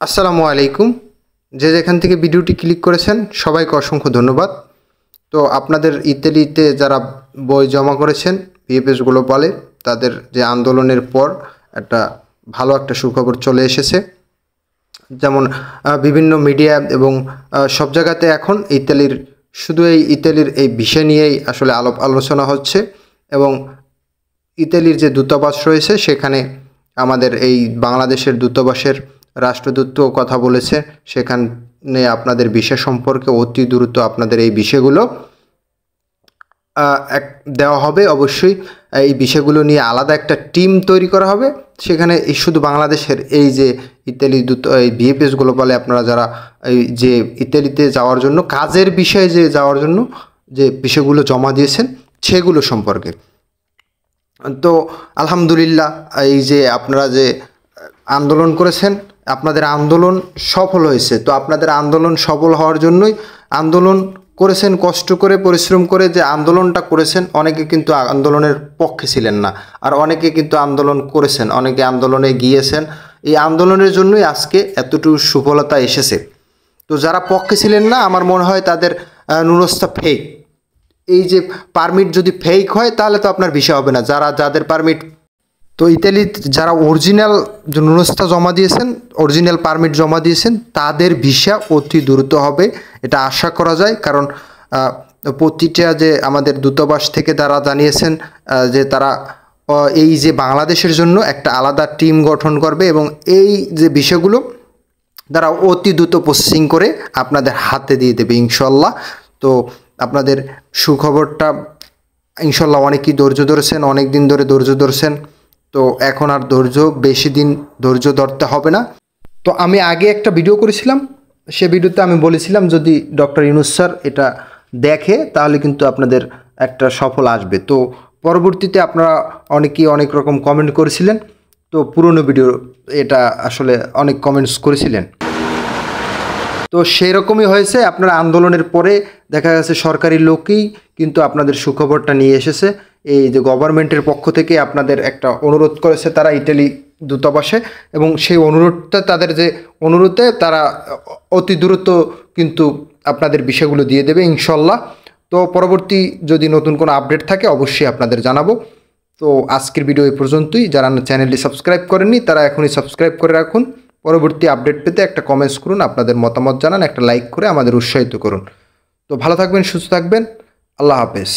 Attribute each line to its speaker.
Speaker 1: আসসালামু আলাইকুম। যে যেখান থেকে ভিডিওটি ক্লিক করেছেন সবাইকে অসংখ্য ধন্যবাদ। তো আপনাদের ইতালিতে যারা বই জমা করেছেন বিএফএস গ্লোবালে, তাদের যে আন্দোলনের পর একটা ভালো একটা সুখবর চলে এসেছে। যেমন বিভিন্ন মিডিয়া এবং সব জায়গাতে এখন ইতালির এই বিষয় নিয়েই আসলে আলোচনা হচ্ছে এবং ইতালির যে দূতাবাস রয়েছে সেখানে আমাদের এই বাংলাদেশের দূতাবাসের রাষ্ট্রদূতও কথা বলেছে। সেখানে আপনাদের বিষয় সম্পর্কে অতি দ্রুত আপনাদের এই বিষয়গুলো দেওয়া হবে। অবশ্যই এই বিষয়গুলো নিয়ে আলাদা একটা টিম তৈরি করা হবে। সেখানে এই শুধু বাংলাদেশের এই যে ইতালি এই বিএফএস গ্লোবালে আপনারা যারা এই যে ইতালিতে যাওয়ার জন্য কাজের বিষয়ে যাওয়ার জন্য যে বিষয়গুলো জমা দিয়েছেন সেগুলো সম্পর্কে। তো আলহামদুলিল্লাহ, এই যে আপনারা যে আন্দোলন করেছেন আপনাদের আন্দোলন সফল হয়েছে। তো আপনাদের আন্দোলন সফল হওয়ার জন্যই আন্দোলন করেছেন, কষ্ট করে পরিশ্রম করে যে আন্দোলনটা করেছেন। অনেকে কিন্তু আন্দোলনের পক্ষে ছিলেন না, আর অনেকে কিন্তু আন্দোলন করেছেন, অনেকে আন্দোলনে গিয়েছেন। এই আন্দোলনের জন্যই আজকে এতটুকু সফলতা এসেছে। তো যারা পক্ষে ছিলেন না, আমার মনে হয় তাদের নুনস্থা ফেক। এই যে পারমিট যদি ফেক হয় তাহলে তো আপনার ভিসা হবে না। যাদের পারমিট, তো ইতালি যারা অরিজিনাল নুনস্থা জমা দিয়েছেন, অরিজিনাল পারমিট জমা দিয়েছেন, তাদের ভিসা অতি দ্রুত হবে, এটা আশা করা যায়। কারণ প্রতিটা যে আমাদের দূতাবাস থেকে তারা জানিয়েছেন যে তারা এই যে বাংলাদেশের জন্য একটা আলাদা টিম গঠন করবে এবং এই যে বিষয়গুলো তারা অতি দ্রুত প্রসেসিং করে আপনাদের হাতে দিয়ে দেবে ইনশাল্লাহ। তো আপনাদের সুখবরটা ইনশাল্লাহ অনেকেই ধৈর্য ধরেছেন, অনেক দিন ধরে ধৈর্য ধরছেন। তো এখন আর বেশি দিন ধৈর্য ধরতে হবে না। তো আমি আগে একটা ভিডিও করেছিলাম, সে ভিডিওতে আমি বলেছিলাম যদি ডক্টর ইউনূস স্যার এটা দেখে তাহলে কিন্তু আপনাদের একটা সফল আসবে। তো পরবর্তীতে আপনারা অনেকেই অনেক রকম কমেন্ট করেছিলেন। তো পুরনো ভিডিও এটা আসলে অনেক কমেন্টস করেছিলেন। তো সেই রকমই হয়েছে। আপনার আন্দোলনের পরে দেখা গেছে সরকারি লোকই কিন্তু আপনাদের সুখবরটা নিয়ে এসেছে। এই যে গভর্নমেন্টের পক্ষ থেকে আপনাদের একটা অনুরোধ করেছে তারা ইটালি দূতাবাসে, এবং সেই অনুরোধটা তাদের যে অনুরোধে তারা অতি দ্রুত কিন্তু আপনাদের বিষয়গুলো দিয়ে দেবে ইনশাল্লাহ। তো পরবর্তী যদি নতুন কোনো আপডেট থাকে অবশ্যই আপনাদের জানাবো। তো আজকের ভিডিও এই পর্যন্তই। যারা চ্যানেলটি সাবস্ক্রাইব করেননি তারা এখনই সাবস্ক্রাইব করে রাখুন। পরবর্তী আপডেট পেতে একটা কমেন্টস করুন, আপনাদের মতামত জানান, একটা লাইক করে আমাদের উৎসাহিত করুন। তো ভালো থাকবেন, সুস্থ থাকবেন, আল্লাহ হাফেজ।